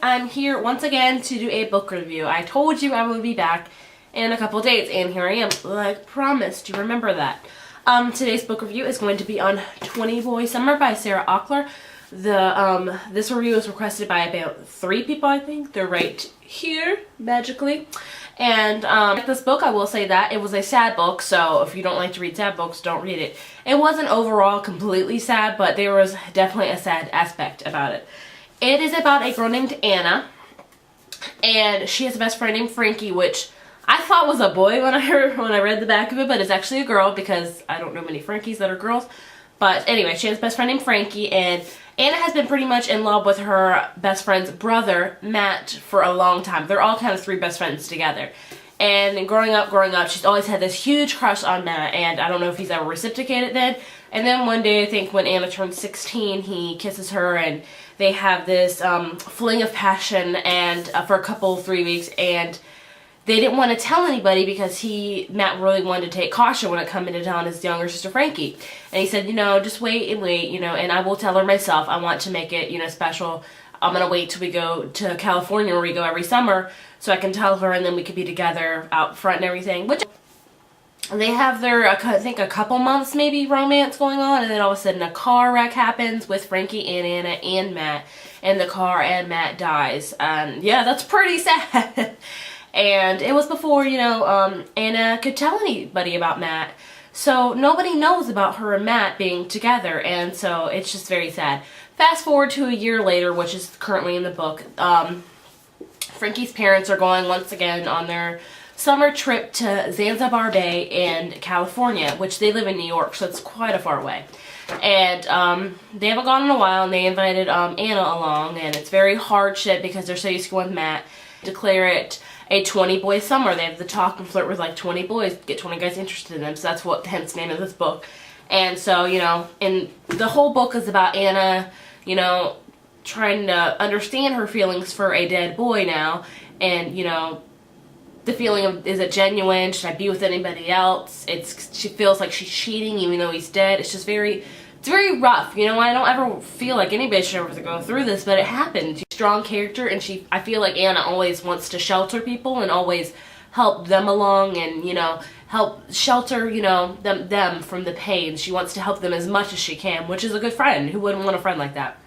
I'm here once again to do a book review. I told you I would be back in a couple days, and here I am, like promised. You remember that. Today's book review is going to be on 20 Boy Summer by Sarah Auchler. This review was requested by about 3 people, I think. They're right here, magically. And this book, I will say that it was a sad book, so if you don't like to read sad books, don't read it. It wasn't overall completely sad, but there was definitely a sad aspect about it. It is about a girl named Anna, and she has a best friend named Frankie, which I thought was a boy when I read the back of it, but it's actually a girl because I don't know many Frankies that are girls. But anyway, she has a best friend named Frankie, and Anna has been pretty much in love with her best friend's brother, Matt, for a long time. They're all kind of 3 best friends together. And growing up, she's always had this huge crush on Matt, and I don't know if he's ever reciprocated then. And then one day, I think when Anna turns 16, he kisses her, and they have this fling of passion and for a couple, 3 weeks, and they didn't want to tell anybody because Matt really wanted to take caution when it came to telling his younger sister Frankie. And he said, you know, just wait and wait, you know, and I will tell her myself. I want to make it, you know, special. I'm going to wait till we go to California where we go every summer so I can tell her, and then we could be together out front and everything. Which they have their, I think, a couple months maybe romance going on, and then all of a sudden a car wreck happens with Frankie and Anna and Matt, and the car and Matt dies. And yeah, that's pretty sad. And it was before, you know, Anna could tell anybody about Matt. So nobody knows about her and Matt being together, and so it's just very sad. Fast forward to a year later, which is currently in the book, Frankie's parents are going once again on their summer trip to Zanzibar Bay in California, which they live in New York, so it's quite a far away. And they haven't gone in a while, and they invited Anna along, and it's very hardship because they're so used to going with Matt. Declare it a 20 boy summer. They have to talk and flirt with like 20 boys, get 20 guys interested in them, so that's what hence the name of this book. And so, you know, and the whole book is about Anna, you know, trying to understand her feelings for a dead boy now, and, you know, the feeling of, is it genuine? Should I be with anybody else? She feels like she's cheating even though he's dead. It's just it's very rough. You know, I don't ever feel like anybody should ever go through this, but it happened. She's a strong character, and I feel like Anna always wants to shelter people and always help them along and, you know, help shelter, you know, them from the pain. She wants to help them as much as she can, which is a good friend. Who wouldn't want a friend like that?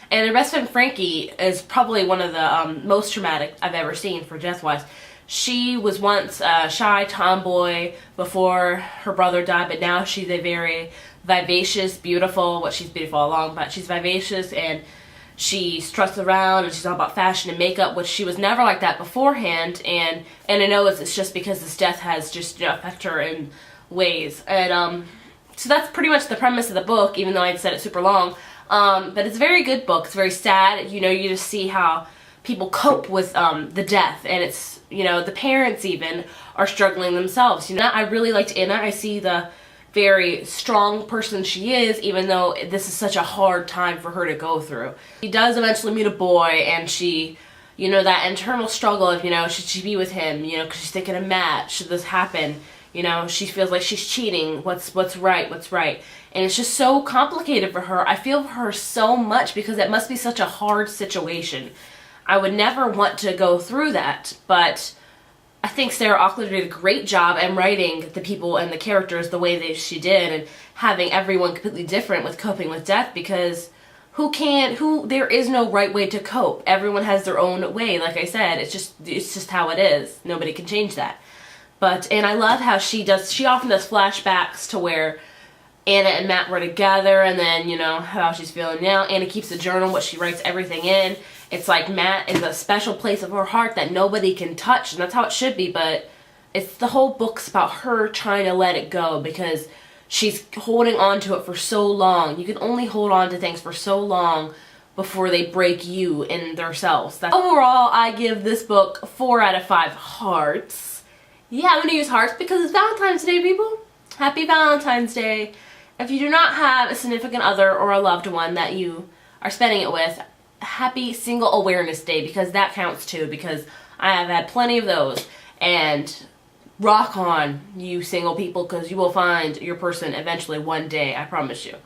And her best friend Frankie is probably one of the most traumatic I've ever seen for death-wise. She was once a shy tomboy before her brother died, but now she's a very vivacious, beautiful, well, she's beautiful all along, but she's vivacious, and she struts around, and she's all about fashion and makeup, which she was never like that beforehand, and I know it's just because this death has just, you know, affected her in ways. And so that's pretty much the premise of the book, even though I said it super long. But it's a very good book. It's very sad. You know, you just see how people cope with the death, and it's, you know, the parents even are struggling themselves. You know, I really liked Anna. I see the very strong person she is, even though this is such a hard time for her to go through. She does eventually meet a boy, and she, you know, that internal struggle of, you know, should she be with him, you know, because she's thinking of Matt, should this happen, you know, she feels like she's cheating, what's right, and it's just so complicated for her. I feel for her so much because it must be such a hard situation. I would never want to go through that, but I think Sarah Auchler did a great job in writing the people and the characters the way that she did, and having everyone completely different with coping with death, because there is no right way to cope. Everyone has their own way. Like I said, it's just how it is. Nobody can change that. And I love how she often does flashbacks to where Anna and Matt were together, and then, you know, how she's feeling now. Anna keeps a journal, what she writes everything in. It's like Matt is a special place of her heart that nobody can touch, and that's how it should be, but the whole book's about her trying to let it go because she's holding on to it for so long. You can only hold on to things for so long before they break you in themselves. Overall, I give this book 4 out of 5 hearts. Yeah, I'm going to use hearts because it's Valentine's Day, people. Happy Valentine's Day. If you do not have a significant other or a loved one that you are spending it with, happy Single Awareness Day, because that counts too, because I have had plenty of those. And rock on, you single people, because you will find your person eventually one day, I promise you.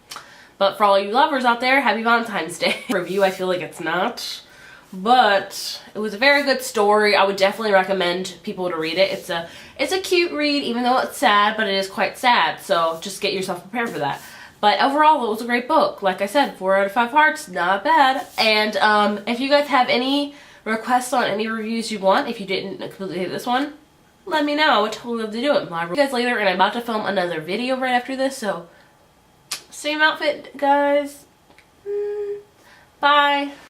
But for all you lovers out there, happy Valentine's Day. Review, I feel like it's not but it was a very good story. I would definitely recommend people to read it. It's a cute read, even though it's sad, but it is quite sad, so just get yourself prepared for that. But overall, it was a great book. Like I said, 4 out of 5 hearts, not bad. And if you guys have any requests on any reviews you want, if you didn't completely hate this one, let me know. I would totally love to do it. I'll see you guys later, and I'm about to film another video right after this, so same outfit, guys. Bye.